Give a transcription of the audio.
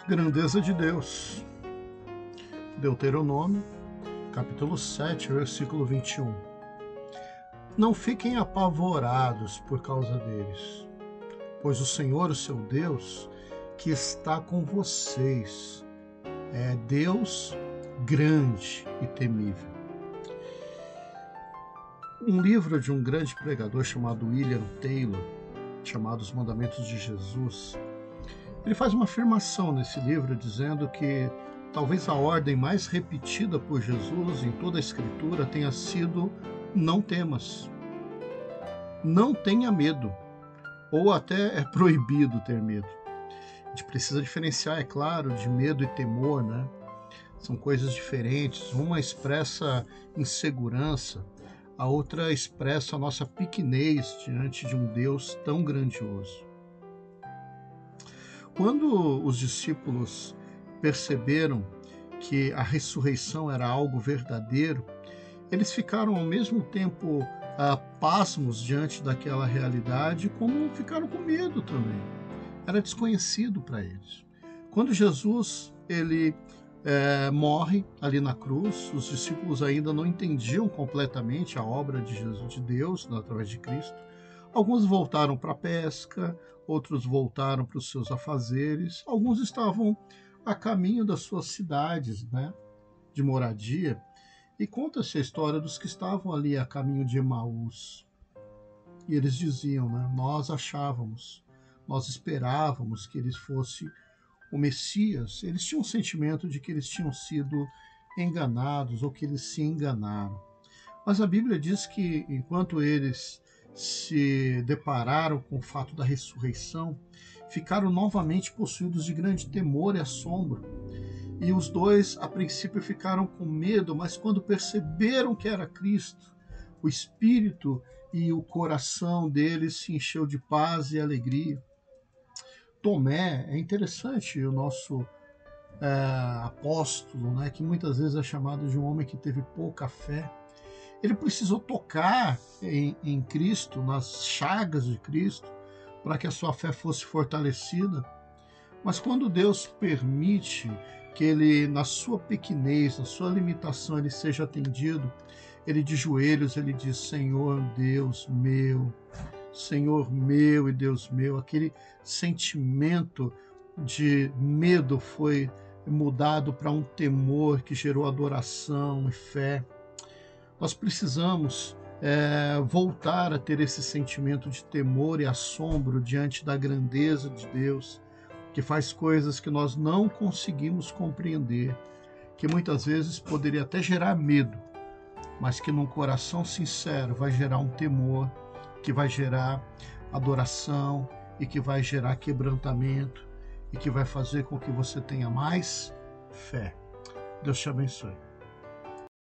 Grandeza de Deus. Deuteronômio, capítulo 7, versículo 21. Não fiquem apavorados por causa deles, pois o Senhor, o seu Deus, que está com vocês, é Deus grande e temível. Um livro de um grande pregador chamado William Taylor, chamado Os Mandamentos de Jesus, ele faz uma afirmação nesse livro dizendo que talvez a ordem mais repetida por Jesus em toda a Escritura tenha sido: não temas, não tenha medo, ou até é proibido ter medo. A gente precisa diferenciar, é claro, de medo e temor, né? São coisas diferentes. Uma expressa insegurança, a outra expressa a nossa pequenez diante de um Deus tão grandioso. Quando os discípulos perceberam que a ressurreição era algo verdadeiro, eles ficaram ao mesmo tempo pasmos diante daquela realidade, como ficaram com medo também. Era desconhecido para eles. Quando Jesus morre ali na cruz, os discípulos ainda não entendiam completamente a obra de Jesus, de Deus, através de Cristo. Alguns voltaram para a pesca, outros voltaram para os seus afazeres, alguns estavam a caminho das suas cidades, né, de moradia, e conta-se a história dos que estavam ali a caminho de Emaús. E eles diziam, né, nós achávamos, nós esperávamos que eles fosse o Messias. Eles tinham um sentimento de que eles tinham sido enganados ou que eles se enganaram. Mas a Bíblia diz que enquanto eles se depararam com o fato da ressurreição, ficaram novamente possuídos de grande temor e assombro. E os dois, a princípio, ficaram com medo, mas quando perceberam que era Cristo, o espírito e o coração deles se encheu de paz e alegria. Tomé, é interessante, o nosso apóstolo, né, que muitas vezes é chamado de um homem que teve pouca fé. Ele precisou tocar em Cristo, nas chagas de Cristo, para que a sua fé fosse fortalecida. Mas quando Deus permite que ele, na sua pequenez, na sua limitação, ele seja atendido, ele de joelhos, ele diz: Senhor Deus meu, Senhor meu e Deus meu. Aquele sentimento de medo foi mudado para um temor que gerou adoração e fé. Nós precisamos voltar a ter esse sentimento de temor e assombro diante da grandeza de Deus, que faz coisas que nós não conseguimos compreender, que muitas vezes poderia até gerar medo, mas que num coração sincero vai gerar um temor, que vai gerar adoração e que vai gerar quebrantamento e que vai fazer com que você tenha mais fé. Deus te abençoe.